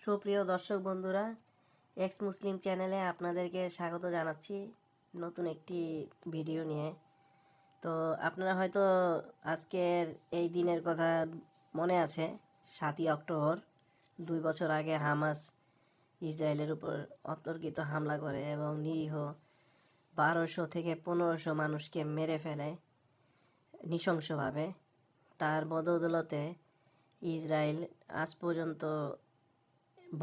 সুপ্রিয় দর্শক বন্ধুরা, এক্স মুসলিম চ্যানেলে আপনাদেরকে স্বাগত জানাচ্ছি নতুন একটি ভিডিও নিয়ে। তো আপনারা হয়তো আজকের এই দিনের কথা মনে আছে, 7ই অক্টোবর 2 বছর আগে হামাস ইসরায়েলের উপর অতর্কিত হামলা করে এবং নিরীহ 1200 থেকে 1500 মানুষকে মেরে ফেলে নৃশংসভাবে। তার বদৌলতে ইসরায়েল আজ পর্যন্ত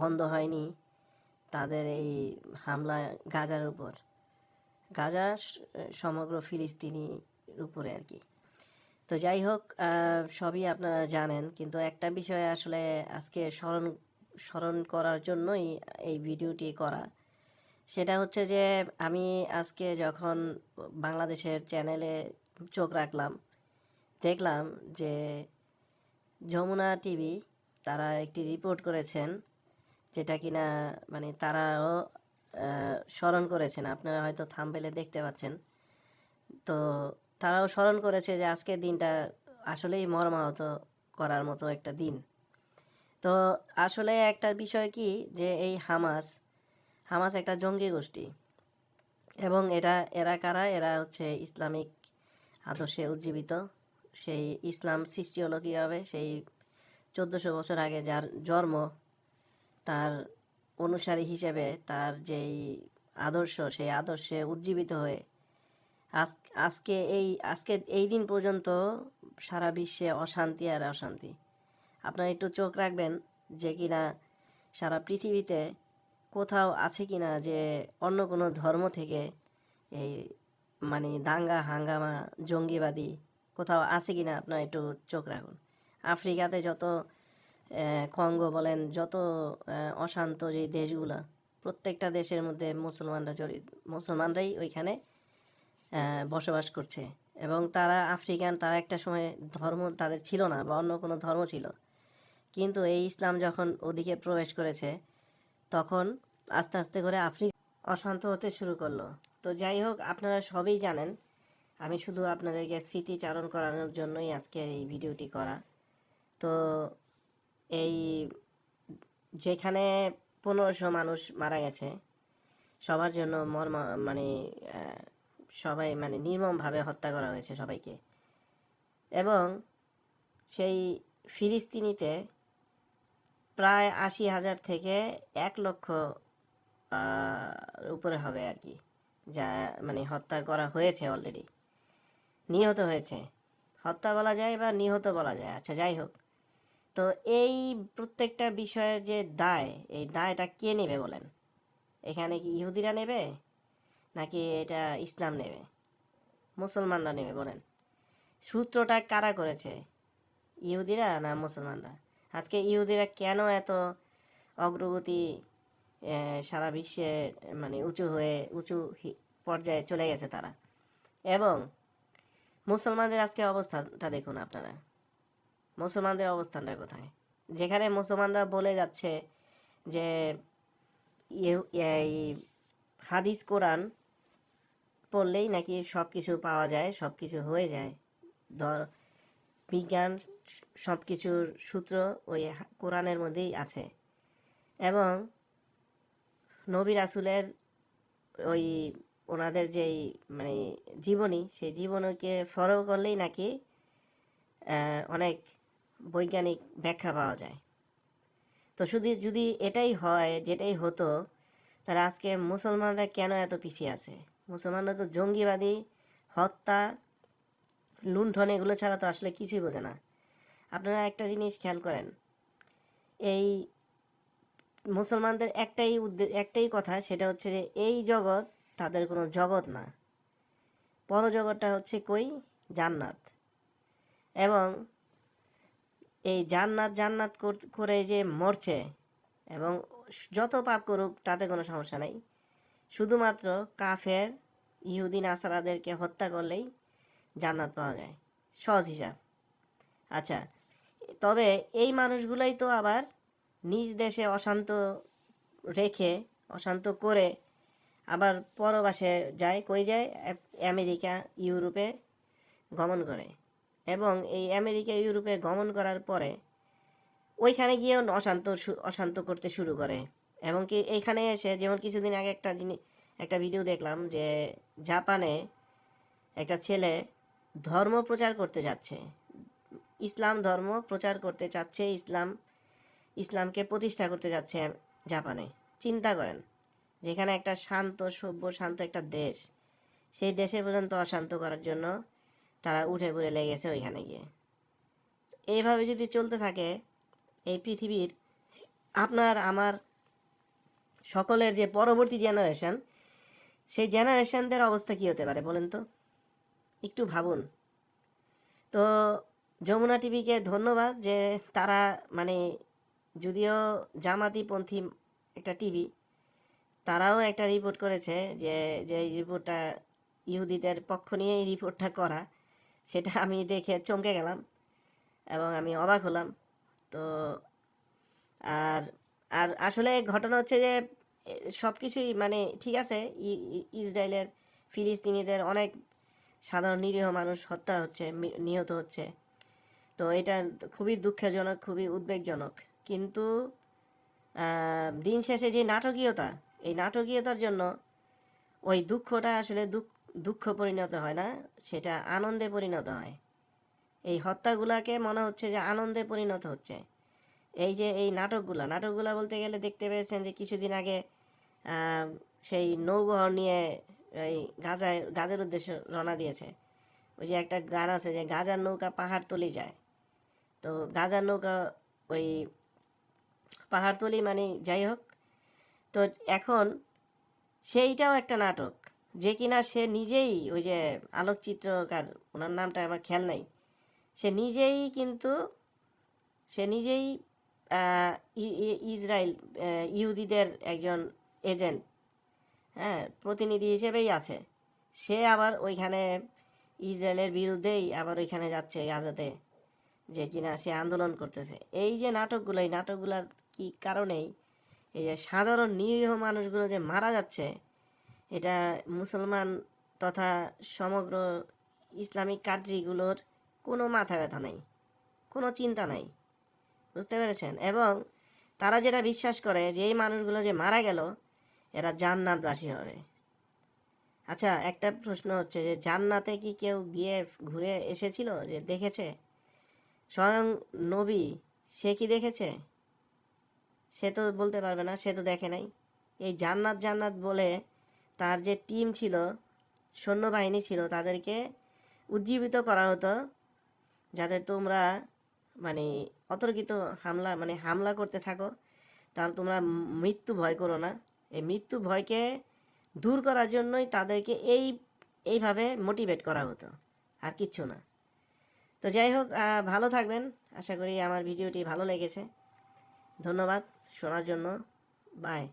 বন্ধ হয়নি তাদের এই হামলা গাজার উপর, গাজা সমগ্র ফিলিস্তিনির উপরে আর কি। তো যাই হোক, সবই আপনারা জানেন, কিন্তু একটা বিষয় আসলে আজকে স্মরণ করার জন্যই এই ভিডিওটি করা। সেটা হচ্ছে যে আমি আজকে যখন বাংলাদেশের চ্যানেলে চোখ রাখলাম, দেখলাম যে যমুনা টিভি তারা একটি রিপোর্ট করেছেন, যেটা কিনা মানে তারাও স্মরণ করেছেন। আপনারা হয়তো থাম্বনেইলে দেখতে পাচ্ছেন। তো তারাও স্মরণ করেছে যে আজকের দিনটা আসলেই মর্মাহত করার মতো একটা দিন। তো আসলে একটা বিষয় কি, যে এই হামাস একটা জঙ্গি গোষ্ঠী, এবং এরা কারা? এরা হচ্ছে ইসলামিক আদর্শে উজ্জীবিত। সেই ইসলাম সৃষ্টি হলো কীভাবে? সেই 1400 বছর আগে যার জন্ম, তার অনুসারী হিসেবে তার যেই আদর্শ, সেই আদর্শে উজ্জীবিত হয়ে আজকে এই দিন পর্যন্ত সারা বিশ্বে অশান্তি আর অশান্তি। আপনারা একটু চোখ রাখবেন যে কিনা সারা পৃথিবীতে কোথাও আছে কিনা যে অন্য কোনো ধর্ম থেকে এই মানে দাঙ্গা হাঙ্গামা জঙ্গিবাদী কোথাও আছে কিনা, আপনারা একটু চোখ রাখুন। আফ্রিকাতে যত কঙ্গো বলেন, যত অশান্ত যে দেশগুলো, প্রত্যেকটা দেশের মধ্যে মুসলমানরাই ওইখানে বসবাস করছে। এবং তারা আফ্রিকান, তারা একটা সময় ধর্ম তাদের ছিল না, বা অন্য কোনো ধর্ম ছিল, কিন্তু এই ইসলাম যখন ওদিকে প্রবেশ করেছে, তখন আস্তে আস্তে করে আফ্রিকা অশান্ত হতে শুরু করলো। তো যাই হোক, আপনারা সবই জানেন, আমি শুধু আপনাদেরকে স্মৃতিচারণ করানোর জন্যই আজকে এই ভিডিওটি করা। তো এই যেখানে 1500 মানুষ মারা গেছে, সবার জন্য মানে সবাই মানে নির্মমভাবে হত্যা করা হয়েছে সবাইকে। এবং সেই ফিলিস্তিনিতে প্রায় 80,000 থেকে 1 লক্ষ উপরে হবে আর কি, যা মানে হত্যা করা হয়েছে অলরেডি, নিহত হয়েছে। হত্যা বলা যায় বা নিহত বলা যায়, আচ্ছা যাই হোক। তো এই প্রত্যেকটা বিষয়ের যে দায়, এই দায়টা কে নেবে বলেন? এখানে কি ইহুদিরা নেবে, নাকি এটা ইসলাম নেবে, মুসলমানরা নেবে বলেন? সূত্রটা কারা করেছে, ইহুদিরা না মুসলমানরা? আজকে ইহুদিরা কেন এত অগ্রগতি সারা বিশ্বে মানে উঁচু পর্যায়ে চলে গেছে তারা? এবং মুসলমানদের আজকে অবস্থানটা দেখুন আপনারা, মুসলমানদের অবস্থানটা কোথায়? যেখানে মুসলমানরা বলে যাচ্ছে যে এই হাদিস কোরআন পড়লেই নাকি সব কিছু পাওয়া যায়, সব কিছু হয়ে যায়, বিজ্ঞান সব কিছুর সূত্র ওই কোরআনের মধ্যেই আছে। এবং নবী রাসূলের ওই ওনাদের যেই মানে জীবনী, সেই জীবনীকে ফলো করলেই নাকি অনেক বৈজ্ঞানিক ব্যাখ্যা পাওয়া যায়। তো যদি এটাই হয়, যেটাই হতো, তাহলে আজকে মুসলমানরা কেন এত পিছিয়ে আছে? মুসলমানরা তো জঙ্গিবাদী, হত্যা, লুণ্ঠন, এগুলো ছাড়া তো আসলে কিছুই বোঝে না। আপনারা একটা জিনিস খেয়াল করেন, এই মুসলমানদের একটাই কথা, সেটা হচ্ছে যে এই জগৎ তাদের কোনো জগৎ না, পরজগৎটা হচ্ছে কই? জান্নাত। এবং এই জান্নাত জান্নাত করে যে মরছে, এবং যত পাপ করুক তাতে কোনো সমস্যা নাই, শুধুমাত্র কাফের ইহুদি নাসারাদেরকে হত্যা করলেই জান্নাত পাওয়া যায়, সহজ হিসাব। আচ্ছা, তবে এই মানুষগুলাই তো আবার নিজ দেশে অশান্ত করে আবার পরবাসে যায়, কই যায়? আমেরিকা ইউরোপে গমন করে। এবং এই আমেরিকা ইউরোপে গমন করার পরে ওইখানে গিয়েও অশান্ত করতে শুরু করে। এবং কি এইখানে এসে, যেমন কিছুদিন আগে একটা ভিডিও দেখলাম যে জাপানে একটা ছেলে ধর্ম প্রচার করতে যাচ্ছে, ইসলাম ধর্ম প্রচার করতে চাচ্ছে, ইসলামকে প্রতিষ্ঠা করতে যাচ্ছে জাপানে। চিন্তা করেন, যেখানে একটা শান্ত সভ্য শান্ত একটা দেশ, সেই দেশে পর্যন্ত অশান্ত করার জন্য তারা উঠে পড়ে লেগেছে ওইখানে গিয়ে। এইভাবে যদি চলতে থাকে এই পৃথিবীর, আপনার আমার সকলের যে পরবর্তী জেনারেশন, সেই জেনারেশনদের অবস্থা কী হতে পারে বলেন তো, একটু ভাবুন। তো যমুনা টিভিকে ধন্যবাদ যে তারা মানে, যদিও জামাতিপন্থী একটা টিভি, তারাও একটা রিপোর্ট করেছে যে যে রিপোর্টটা ইহুদিদের পক্ষ নিয়ে এই রিপোর্টটা করা, সেটা আমি দেখে চমকে গেলাম এবং আমি অবাক হলাম। তো আর আর আসলে ঘটনা হচ্ছে যে সব কিছুই মানে ঠিক আছে, ইসরায়েলের ফিলিস্তিনিদের অনেক সাধারণ নিরীহ মানুষ হত্যা হচ্ছে, নিহত হচ্ছে। তো এটা খুবই দুঃখজনক, খুবই উদ্বেগজনক। কিন্তু দিন শেষে যে নাটকীয়তা, এই নাটকীয়তার জন্য ওই দুঃখটা আসলে দুঃখ পরিণত হয় না, সেটা আনন্দে পরিণত হয়। এই হত্যাগুলাকে মনে হচ্ছে যে আনন্দে পরিণত হচ্ছে। এই যে এই নাটকগুলা বলতে গেলে দেখতে পেয়েছেন যে কিছুদিন আগে সেই নৌবহর নিয়ে এই গাজার উদ্দেশ্যে রওনা দিয়েছে। ওই যে একটা গান আছে যে গাজার নৌকা পাহাড় তলি যায়। তো গাজার নৌকা ওই পাহাড়তলি মানে যাই হোক। তো এখন সেইটাও একটা নাটক, যে কিনা সে নিজেই, ওই যে আলোকচিত্রকার, ওনার নামটা আমার খেয়াল নাই, সে নিজেই ইসরায়েল ইহুদিদের একজন এজেন্ট, হ্যাঁ, প্রতিনিধি হিসেবেই আছে। সে আবার ওইখানে ইসরায়েলের বিরুদ্ধেই আবার ওইখানে যাচ্ছে গাজাতে, যে কিনা সে আন্দোলন করতেছে। এই যে নাটকগুলো, এই নাটকগুলোর কি কারণেই এই যে সাধারণ নিরীহ মানুষগুলো যে মারা যাচ্ছে, এটা মুসলমান তথা সমগ্র ইসলামিক কান্ট্রিগুলোর কোনো মাথা ব্যথা নেই, কোনো চিন্তা নাই, বুঝতে পেরেছেন? এবং তারা যেটা বিশ্বাস করে যে এই মানুষগুলো যে মারা গেল এরা জান্নাতবাসী হবে। আচ্ছা, একটা প্রশ্ন হচ্ছে যে জান্নাতে কি কেউ গিয়ে ঘুরে এসেছিল, যে দেখেছে? স্বয়ং নবী, সে কি দেখেছে? সে তো বলতে পারবে না, সে তো দেখে নাই। এই জান্নাত জান্নাত বলে তার যে টিম ছিল, সৈন্যবাহিনী ছিল, তাদেরকে উজ্জীবিত করা হতো যাতে তোমরা মানে অতর্কিত হামলা করতে থাকো, তাহলে তোমরা মৃত্যু ভয় করো না। এই মৃত্যু ভয়কে দূর করার জন্যই তাদেরকে এইভাবে মোটিভেট করা হতো, আর কিচ্ছু না। তো যাই হোক, ভালো থাকবেন। আশা করি আমার ভিডিওটি ভালো লেগেছে। ধন্যবাদ শোনার জন্য। বাই।